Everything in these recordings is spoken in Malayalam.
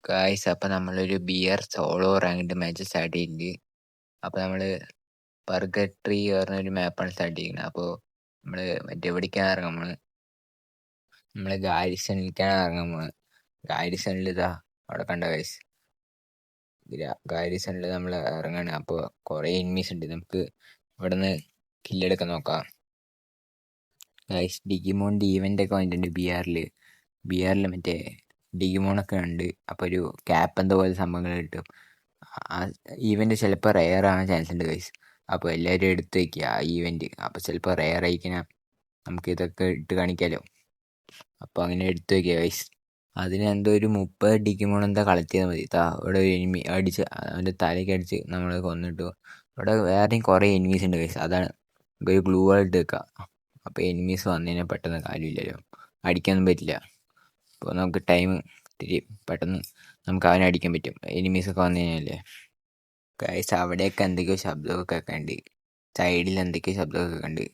ഗായ്സ്, അപ്പൊ നമ്മളൊരു BR solo ranked match start ചെയ്തിട്ടുണ്ട്. അപ്പൊ നമ്മള് പർഗട്രി പറഞ്ഞൊരു മാപ്പാണ് സ്റ്റാർട്ട് ചെയ്യുന്നത്. അപ്പോൾ നമ്മള് എവിടേക്കാണ് ഇറങ്ങാം? നമ്മള് ഗാരിസണിലേക്കാണ് ഇറങ്ങാൻ. ഗാരിസണിൽ ഇതാ അവിടെ കണ്ട ഗൈസ്, ഗാരിസണിൽ നമ്മൾ ഇറങ്ങാണ്. അപ്പോൾ കുറേ എനിമീസ് ഉണ്ട്. നമുക്ക് ഇവിടെ നിന്ന് കില്ലെടുക്കാൻ നോക്കാം. ഗൈസ്, ഡിഗിമോണിൻ്റെ ഈവൻ്റ് ഒക്കെ വന്നിട്ടുണ്ട് ബിആറിൽ മറ്റേ ഡിഗിമോണൊക്കെ ഉണ്ട്. അപ്പോൾ ഒരു ക്യാപ്പ് എന്തോ പോലെ സംഭവങ്ങൾ കിട്ടും. ആ ഈവൻ്റ് ചിലപ്പോൾ റെയർ ആവാൻ ചാൻസ് ഉണ്ട് ഗൈസ്. അപ്പോൾ എല്ലാവരും എടുത്ത് വയ്ക്കുക ആ ഈവൻ്റ്. അപ്പോൾ ചിലപ്പോൾ റെയർ ആയിക്കഴിഞ്ഞാൽ നമുക്ക് ഇതൊക്കെ ഇട്ട് കാണിക്കാമല്ലോ. അപ്പോൾ അങ്ങനെ എടുത്ത് വയ്ക്കുക ഗൈസ്. അതിന് എന്തോ ഒരു 30 ഡിഗിമോൺ എന്താ കളക്ട് ചെയ്താൽ മതി. ഇവിടെ ഒരു എനിമി അടിച്ച് അവൻ്റെ തലയ്ക്ക് അടിച്ച് നമ്മൾ കൊന്നിട്ടു. ഇവിടെ വേറെയും കുറേ എനിമീസ് ഉണ്ട് ഗൈസ്. അതാണ് ഒരു ഗ്ലൂ ആയിട്ട് വെക്കുക. അപ്പോൾ എനിമീസ് വന്നതിനെ പെട്ടെന്ന് കാര്യമില്ലല്ലോ, അടിക്കാനൊന്നും പറ്റില്ല. അപ്പോൾ നമുക്ക് ടൈം ഇത്തിരി പെട്ടെന്ന് നമുക്ക് അവനെ അടിക്കാൻ പറ്റും. എനിമീസൊക്കെ വന്നു കഴിഞ്ഞാലേ ഗൈസ്, അവിടെയൊക്കെ എന്തൊക്കെയോ ശബ്ദമൊക്കെ കേൾക്കണ്ട്. സൈഡിൽ എന്തൊക്കെയോ ശബ്ദമൊക്കെ കേൾക്കണ്ട്.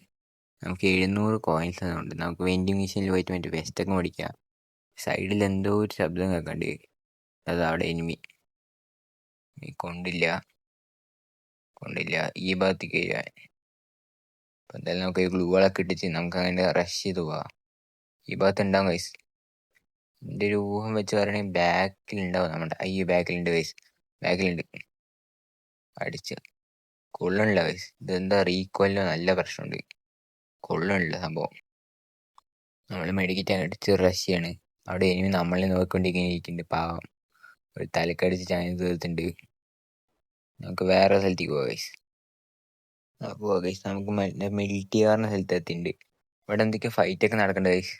നമുക്ക് 700 കോയിൻസ് ഉണ്ട്. നമുക്ക് വെൻഡിങ് മെഷീനിൽ പോയിട്ട് മറ്റേ വെസ്റ്റൊക്കെ മേടിക്കാം. സൈഡിൽ എന്തോ ഒരു ശബ്ദം കേൾക്കണ്ട്. അത് അവിടെ എനിമി കൊണ്ടില്ല ഈ ഭാഗത്തേക്ക് കഴിയാൻ. അപ്പം എന്തായാലും നമുക്ക് ഗ്ലൂകളൊക്കെ ഇട്ടിച്ച് നമുക്ക് അങ്ങനെ റഷ് ചെയ്ത് പോവാം. ഈ ഭാഗത്ത് ഉണ്ടാവും ഗൈസ്. എൻ്റെ ഒരു ഊഹം വെച്ച് പറയുകയാണെങ്കിൽ ബാക്കിലുണ്ടാവും. നമ്മുടെ ഈ ബാക്കിലുണ്ട് ഗൈസ്, ബാക്കിലുണ്ട്. അടിച്ച് കൊള്ളണില്ല ഗൈസ്. ഇതെന്താ റീകോയിലിന് നല്ല പ്രശ്നമുണ്ട്, കൊള്ളണില്ല സംഭവം. നമ്മൾ മെഡിക്കറ്റ് അടിച്ച് റഷ് ചെയ്യാണ്. അവിടെ ഇനി നമ്മളെ നോക്കിക്കൊണ്ടിരിക്കുന്നുണ്ട്. പാവം ഒരു തലക്കടിച്ച് ചായ തീർത്തുണ്ട്. നമുക്ക് വേറെ സ്ഥലത്തേക്ക് പോവാം ഗൈസ്. അപ്പോൾ ഗൈസ്, നമുക്ക് മിലിറ്റി പറഞ്ഞ സ്ഥലത്ത് എത്തിയിട്ടുണ്ട്. ഇവിടെ എന്തൊക്കെയോ ഫൈറ്റൊക്കെ നടക്കണ്ട ഗൈസ്.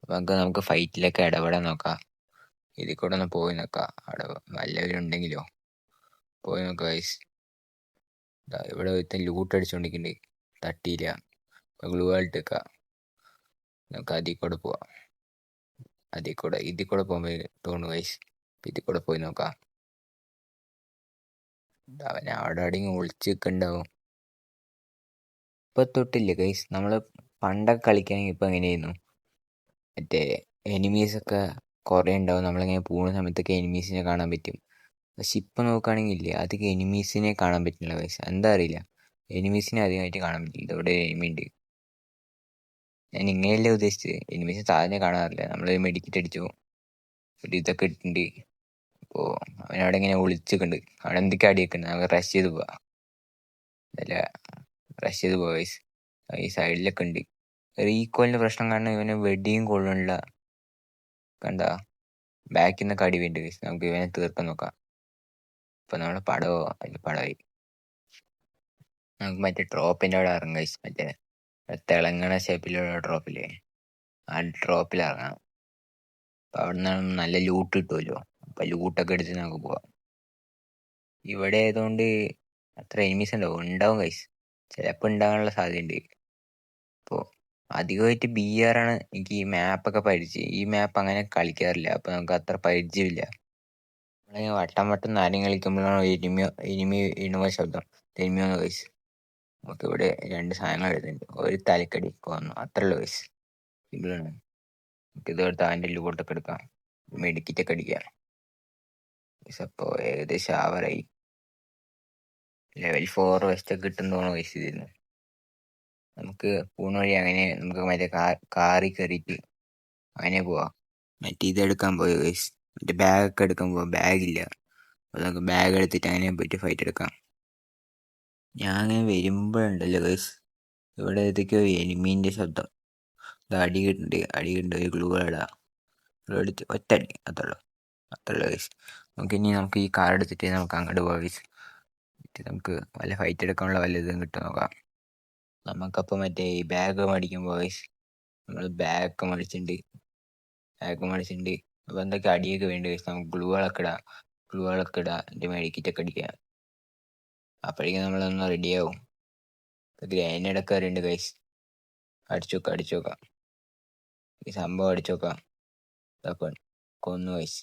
അപ്പോൾ നമുക്ക് ഫൈറ്റിലൊക്കെ ഇടപെടാൻ നോക്കാം. ഇതിൽ കൂടെ ഒന്ന് പോയി നോക്കാം. അവിടെ വല്ലവരും ഉണ്ടെങ്കിലോ പോയി നോക്കാം ഗൈസ്. ഇവിടെ ഒരുത്തൻ ലൂട്ട് അടിച്ചുകൊണ്ടിരിക്കുന്നുണ്ട്, തട്ടിയില്ല. ഗ്ലൂ ആയിട്ട് വെക്കാം. നമുക്ക് അതിൽ കൂടെ പോവാം. ഇതിൽ കൂടെ പോകുമ്പോൾ തോന്നുന്നു ഗൈസ്. ഇതിൽ കൂടെ പോയി നോക്കാം. അവൻ അവിടെ അടങ്ങി ഒളിച്ച് നിൽക്കുന്നുണ്ടാവും. ഇപ്പൊ തൊട്ടില്ല ഗൈസ്. നമ്മൾ പണ്ടൊക്കെ കളിക്കുകയാണെങ്കിൽ ഇപ്പം എങ്ങനെയായിരുന്നു, മറ്റേ എനിമീസൊക്കെ കുറേ ഉണ്ടാവും. നമ്മളിങ്ങനെ പോകുന്ന സമയത്തൊക്കെ എനിമീസിനെ കാണാൻ പറ്റും. പക്ഷെ ഇപ്പം നോക്കുകയാണെങ്കിൽ ഇല്ല, അധികം എനിമീസിനെ കാണാൻ പറ്റില്ല ഗൈസ്. എന്താ അറിയില്ല, എനിമീസിനെ അധികമായിട്ട് കാണാൻ പറ്റില്ല. ഇവിടെ എനിമി ഉണ്ട്. ഞാൻ ഇങ്ങനെയല്ലേ ഉദ്ദേശിച്ചത്, എനിമീസ് താഴെ കാണാറില്ല. നമ്മൾ മെഡിക്കറ്റ് അടിച്ചു, ഒരു ഇതൊക്കെ ഇട്ടിട്ടുണ്ട്. അപ്പോൾ അവനവിടെ ഇങ്ങനെ ഒളിച്ചിട്ടുണ്ട്. അവിടെ എന്തൊക്കെ അടിയൊക്കെ ഉണ്ട്. നമുക്ക് റഷ് ചെയ്ത് പോവാ. അല്ല, റഷ് ചെയ്ത് പോവാ ഗൈസ്. ഈ സൈഡിലൊക്കെ ഉണ്ട്. റീകോളിൻ്റെ പ്രശ്നം കാരണം ഇവന് വെടിയും കൊള്ളണില്ല. കണ്ട, ബാക്കിൽ നിന്നൊക്കെ അടി വേണ്ടി ഗൈസ്. നമുക്ക് ഇവനെ തീർക്കാൻ നോക്കാം. ഇപ്പം നമ്മളെ പടമായി. നമുക്ക് മറ്റേ ഡ്രോപ്പിൻ്റെ അവിടെ ഇറങ്ങാം ഗൈസ്. മറ്റേ തിളങ്ങണ ഷേപ്പിലുള്ള ഡ്രോപ്പില്ലേ, ആ ഡ്രോപ്പിൽ ഇറങ്ങാം. അപ്പം അവിടെ നിന്നാണ് നല്ല ലൂട്ട് കിട്ടുമല്ലോ. അപ്പം ലൂട്ടൊക്കെ എടുത്ത് നമുക്ക് പോവാം. ഇവിടെ ആയതുകൊണ്ട് അത്ര എനിമീസ് ഉണ്ടാവും ഗൈസ്. ചിലപ്പോൾ ഉണ്ടാകാനുള്ള സാധ്യതയുണ്ട്. അപ്പോൾ അധികമായിട്ട് BR ആണ് എനിക്ക് ഈ മാപ്പൊക്കെ പരിചയം. ഈ മാപ്പ് അങ്ങനെ കളിക്കാറില്ല, അപ്പോൾ നമുക്ക് അത്ര പരിചയമില്ല. നമ്മളിങ്ങനെ വട്ടം നാരം കളിക്കുമ്പോഴാണ് എനിമി വീണുപോയ ശബ്ദം. എനിമിയാണ് ഗൈസ്. നമുക്കിവിടെ 2 സാധനങ്ങൾ എഴുതുന്നുണ്ട്. ഒരു തലക്കടി കൊന്നു, അത്രേ ഉള്ളൂ ഗൈസ്. സിമ്പിളാണ്. നമുക്കിത് എടുത്ത് അതിൻ്റെ ലൂട്ടൊക്കെ എടുക്കാം, മെഡിക്കറ്റൊക്കെ അടിക്കാം. അപ്പോൾ ഏകദേശം ആവറായി. ലെവൽ 4 വെസ്റ്റൊക്കെ കിട്ടുന്നതാണ് ഗൈസ് ഇതിന്. നമുക്ക് പൂണ വഴി അങ്ങനെ നമുക്ക് മറ്റേ കാറിൽ കയറിയിട്ട് അങ്ങനെ പോവാം. മറ്റേ ഇതെടുക്കാൻ പോയി ഗൈസ്, മറ്റേ ബാഗൊക്കെ എടുക്കാൻ പോവാം. ബാഗില്ല, അപ്പോൾ നമുക്ക് ബാഗ് എടുത്തിട്ട് അങ്ങനെ പോയിട്ട് ഫൈറ്റ് എടുക്കാം. ഞാൻ അങ്ങനെ വരുമ്പോഴുണ്ടല്ലോ ഗൈസ്, ഇവിടെ ഏതൊക്കെയോ എനിമീൻ്റെ ശബ്ദം. ഇത് അടിയുണ്ട് ഒരു ഗ്ലൂ ഇടാം. എടുത്ത് ഒറ്റടി, അത്രയുള്ളൂ ഗൈസ്. നമുക്ക് ഈ കാർ എടുത്തിട്ട് നമുക്ക് അങ്ങോട്ട് പോവാം ഗൈസ്. നമുക്ക് വല്ല ഫൈറ്റ് എടുക്കാനുള്ള വല്ല ഇതും കിട്ടും നോക്കാം. നമുക്കപ്പോൾ മറ്റേ ഈ ബാഗ് മേടിക്കുമ്പോൾ ഗൈസ്, നമ്മൾ ബാഗൊക്കെ മേടിച്ചിട്ടുണ്ട്. അപ്പോൾ എന്തൊക്കെ അടിയൊക്കെ വേണ്ടി ഗൈസ്. നമുക്ക് ഗ്ലൂകളൊക്കെ ഇടാം. എൻ്റെ മെഡിക്കറ്റൊക്കെ അടിക്കാം. അപ്പോഴേക്കും നമ്മളൊന്ന് റെഡിയാവും. ഗ്രനേഡൊക്കെ വരുന്നുണ്ട് ഗൈസ്. അടിച്ചു നോക്കാം. ഈ സംഭവം അടിച്ചു നോക്കാം. കൊന്നു ഗൈസ്.